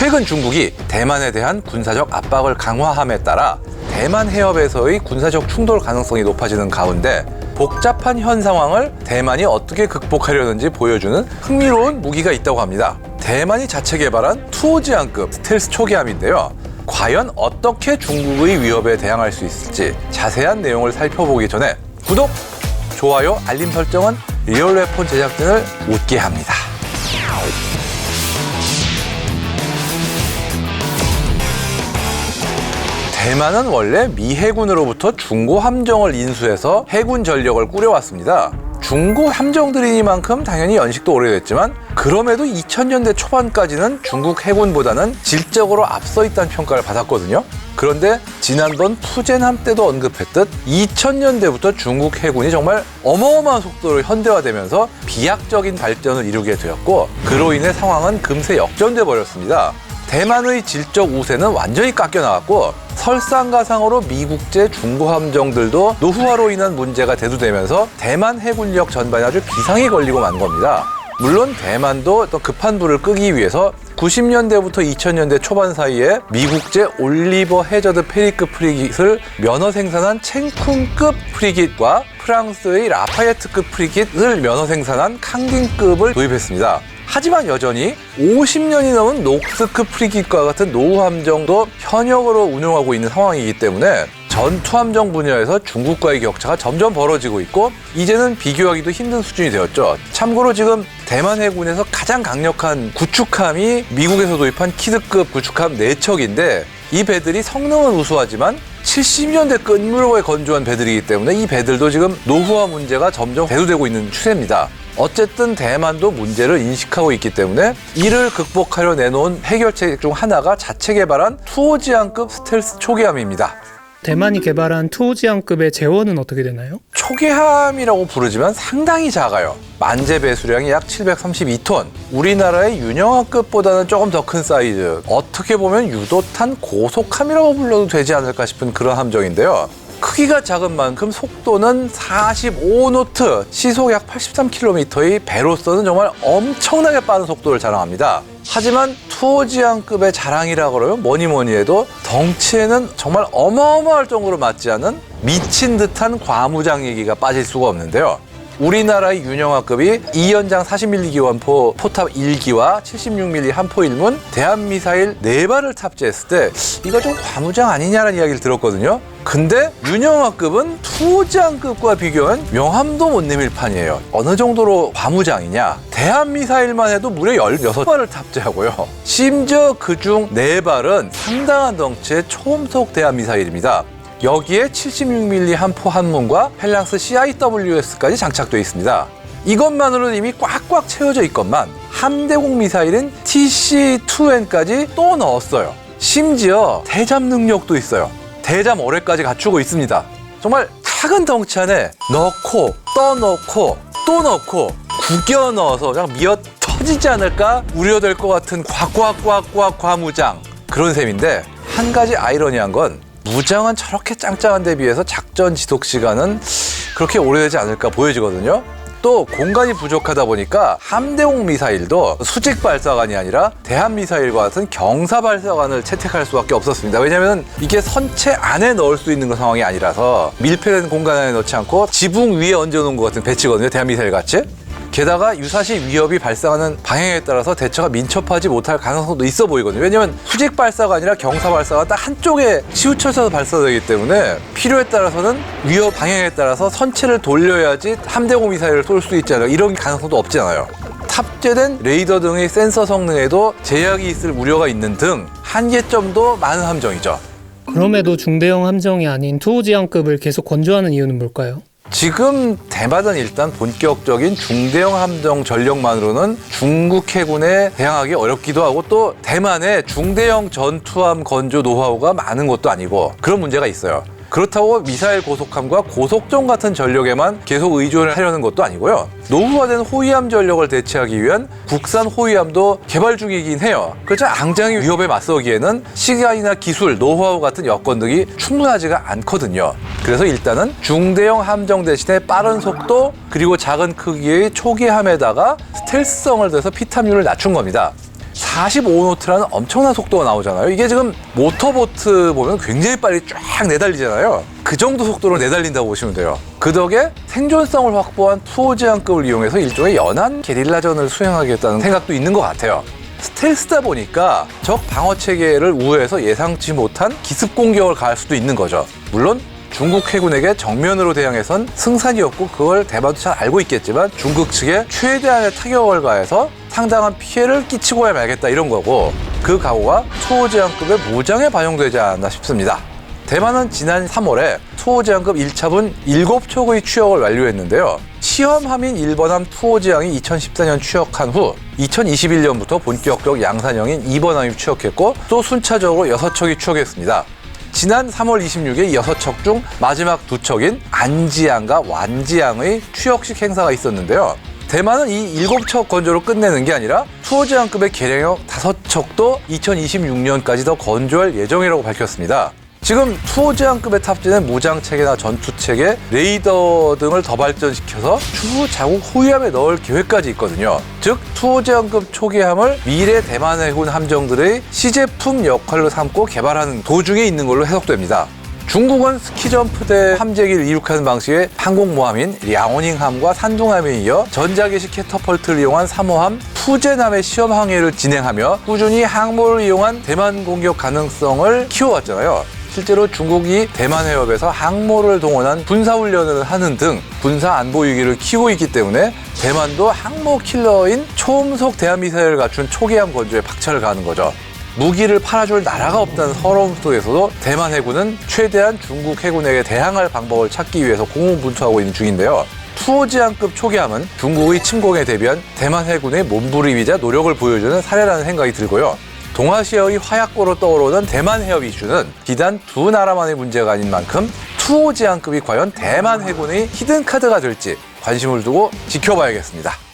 최근 중국이 대만에 대한 군사적 압박을 강화함에 따라 대만 해협에서의 군사적 충돌 가능성이 높아지는 가운데 복잡한 현 상황을 대만이 어떻게 극복하려는지 보여주는 흥미로운 무기가 있다고 합니다. 대만이 자체 개발한 투오지안급 스텔스 초기함인데요. 과연 어떻게 중국의 위협에 대항할 수 있을지 자세한 내용을 살펴보기 전에 구독, 좋아요, 알림 설정은 리얼웨폰 제작진을 웃게 합니다. 대만은 원래 미 해군으로부터 중고 함정을 인수해서 해군 전력을 꾸려왔습니다. 중고 함정들이니만큼 당연히 연식도 오래됐지만 그럼에도 2000년대 초반까지는 중국 해군보다는 질적으로 앞서 있다는 평가를 받았거든요. 그런데 지난번 푸젠함 때도 언급했듯 2000년대부터 중국 해군이 정말 어마어마한 속도로 현대화되면서 비약적인 발전을 이루게 되었고 그로 인해 상황은 금세 역전돼 버렸습니다. 대만의 질적 우세는 완전히 깎여나갔고 설상가상으로 미국제 중고함정들도 노후화로 인한 문제가 대두되면서 대만 해군력 전반에 아주 비상이 걸리고 만 겁니다. 물론 대만도 어떤 급한 불을 끄기 위해서 90년대부터 2000년대 초반 사이에 미국제 올리버 해저드 페리급 프리깃을 면허 생산한 챙쿵급 프리깃과 프랑스의 라파예트급 프리깃을 면허 생산한 캉딩급을 도입했습니다. 하지만 여전히 50년이 넘은 녹스급 프리깃과 같은 노후 함정도 현역으로 운용하고 있는 상황이기 때문에 전투함정 분야에서 중국과의 격차가 점점 벌어지고 있고 이제는 비교하기도 힘든 수준이 되었죠. 참고로 지금 대만 해군에서 가장 강력한 구축함이 미국에서 도입한 키드급 구축함 4척인데 이 배들이 성능은 우수하지만 70년대 끝무렵에 건조한 배들이기 때문에 이 배들도 지금 노후화 문제가 점점 대두되고 있는 추세입니다. 어쨌든 대만도 문제를 인식하고 있기 때문에 이를 극복하려 내놓은 해결책 중 하나가 자체 개발한 투오지안급 스텔스 초기함입니다. 대만이 개발한 투오지안급의 제원은 어떻게 되나요? 초기함이라고 부르지만 상당히 작아요. 만재 배수량이 약 732톤. 우리나라의 윤영하급보다는 조금 더 큰 사이즈. 어떻게 보면 유도탄 고속함이라고 불러도 되지 않을까 싶은 그런 함정인데요. 크기가 작은 만큼 속도는 45노트, 시속 약 83km의 배로서는 정말 엄청나게 빠른 속도를 자랑합니다. 하지만 투오지안급의 자랑이라 그러면 뭐니 해도 덩치에는 정말 어마어마할 정도로 맞지 않은 미친 듯한 과무장 얘기가 빠질 수가 없는데요. 우리나라의 윤영하급이 2연장 40mm 기관포 포탑 1기와 76mm 함포 1문 대한미사일 4발을 탑재했을 때 이거 좀 과무장 아니냐라는 이야기를 들었거든요. 근데 윤영하급은 투오지안급과 비교하면 명함도 못 내밀 판이에요. 어느 정도로 과무장이냐? 대한미사일만 해도 무려 16발을 탑재하고요. 심지어 그중 4발은 상당한 덩치의 초음속 대한미사일입니다. 여기에 76mm 함포 한문과 펠랑스 CIWS까지 장착되어 있습니다. 이것만으로는 이미 꽉꽉 채워져 있건만 함대공 미사일인 TC-2N까지 또 넣었어요. 심지어 대잠 능력도 있어요. 대잠 어뢰까지 갖추고 있습니다. 정말 작은 덩치 안에 넣고 떠넣고 또 넣고 구겨 넣어서 그냥 미어 터지지 않을까 우려될 것 같은 꽉꽉꽉꽉 과무장 그런 셈인데 한 가지 아이러니한 건 무장은 저렇게 짱짱한 데 비해서 작전 지속 시간은 그렇게 오래되지 않을까 보여지거든요. 또 공간이 부족하다 보니까 함대공 미사일도 수직 발사관이 아니라 대한미사일과 같은 경사 발사관을 채택할 수밖에 없었습니다. 왜냐하면 이게 선체 안에 넣을 수 있는 상황이 아니라서 밀폐된 공간 안에 넣지 않고 지붕 위에 얹어놓은 것 같은 배치거든요. 대한미사일 같이. 게다가 유사시 위협이 발생하는 방향에 따라서 대처가 민첩하지 못할 가능성도 있어 보이거든요. 왜냐하면 수직 발사가 아니라 경사 발사가 딱 한쪽에 치우쳐서 발사되기 때문에 필요에 따라서는 위협 방향에 따라서 선체를 돌려야지 함대공 미사일을 쏠 수 있지 않아요. 이런 가능성도 없지 않아요. 탑재된 레이더 등의 센서 성능에도 제약이 있을 우려가 있는 등 한계점도 많은 함정이죠. 그럼에도 중대형 함정이 아닌 투오지안급을 계속 건조하는 이유는 뭘까요? 지금 대만은 일단 본격적인 중대형 함정 전력만으로는 중국 해군에 대항하기 어렵기도 하고 또 대만의 중대형 전투함 건조 노하우가 많은 것도 아니고 그런 문제가 있어요. 그렇다고 미사일 고속함과 고속정 같은 전력에만 계속 의존을 하려는 것도 아니고요. 노후화된 호위함 전력을 대체하기 위한 국산 호위함도 개발 중이긴 해요. 그렇죠. 앙장의 위협에 맞서기에는 시간이나 기술, 노하우 같은 여건 등이 충분하지가 않거든요. 그래서 일단은 중대형 함정 대신에 빠른 속도 그리고 작은 크기의 초기함에다가 스텔스성을 더해서 피탐률을 낮춘 겁니다. 45노트라는 엄청난 속도가 나오잖아요. 이게 지금 모터보트 보면 굉장히 빨리 쫙 내달리잖아요. 그 정도 속도로 내달린다고 보시면 돼요. 그 덕에 생존성을 확보한 투오지항급을 이용해서 일종의 연안 게릴라전을 수행하겠다는 생각도 있는 것 같아요. 스텔스다 보니까 적 방어 체계를 우회해서 예상치 못한 기습 공격을 가할 수도 있는 거죠. 물론 중국 해군에게 정면으로 대항해선 승산이었고 그걸 대만도 잘 알고 있겠지만 중국 측에 최대한의 타격을 가해서 상당한 피해를 끼치고야 말겠다 이런 거고, 그 각오가 투오지항급의 무장에 반영되지 않았나 싶습니다. 대만은 지난 3월에 투오지항급 1차분 7척의 취역을 완료했는데요. 시험함인 1번함 투오지항이 2014년 취역한 후 2021년부터 본격적 양산형인 2번함이 취역했고 또 순차적으로 6척이 취역했습니다. 지난 3월 26일 6척 중 마지막 2척인 안지항과 완지항의 취역식 행사가 있었는데요. 대만은 이 7척 건조로 끝내는 게 아니라 투오지항급의 개량형 5척도 2026년까지 더 건조할 예정이라고 밝혔습니다. 지금 투오지항급에 탑재된 무장체계나 전투체계, 레이더 등을 더 발전시켜서 추후 자국 호위함에 넣을 계획까지 있거든요. 즉 투오지항급 초기함을 미래 대만 해군 함정들의 시제품 역할로 삼고 개발하는 도중에 있는 걸로 해석됩니다. 중국은 스키점프대 함재기를 이륙하는 방식의 항공모함인 랴오닝함과 산둥함에 이어 전자기식 캐터펄트를 이용한 3호함 푸제남의 시험 항해를 진행하며 꾸준히 항모를 이용한 대만 공격 가능성을 키워왔잖아요. 실제로 중국이 대만 해협에서 항모를 동원한 군사훈련을 하는 등 군사 안보 위기를 키우고 있기 때문에 대만도 항모 킬러인 초음속 대한미사일을 갖춘 초기함 건조에 박차를 가하는 거죠. 무기를 팔아줄 나라가 없다는 서러움 속에서도 대만 해군은 최대한 중국 해군에게 대항할 방법을 찾기 위해서 공문분투하고 있는 중인데요. 투오지항급 초기함은 중국의 침공에 대비한 대만 해군의 몸부림이자 노력을 보여주는 사례라는 생각이 들고요. 동아시아의 화약고로 떠오르는 대만 해협 이슈는 비단 두 나라만의 문제가 아닌 만큼 투오지항급이 과연 대만 해군의 히든카드가 될지 관심을 두고 지켜봐야겠습니다.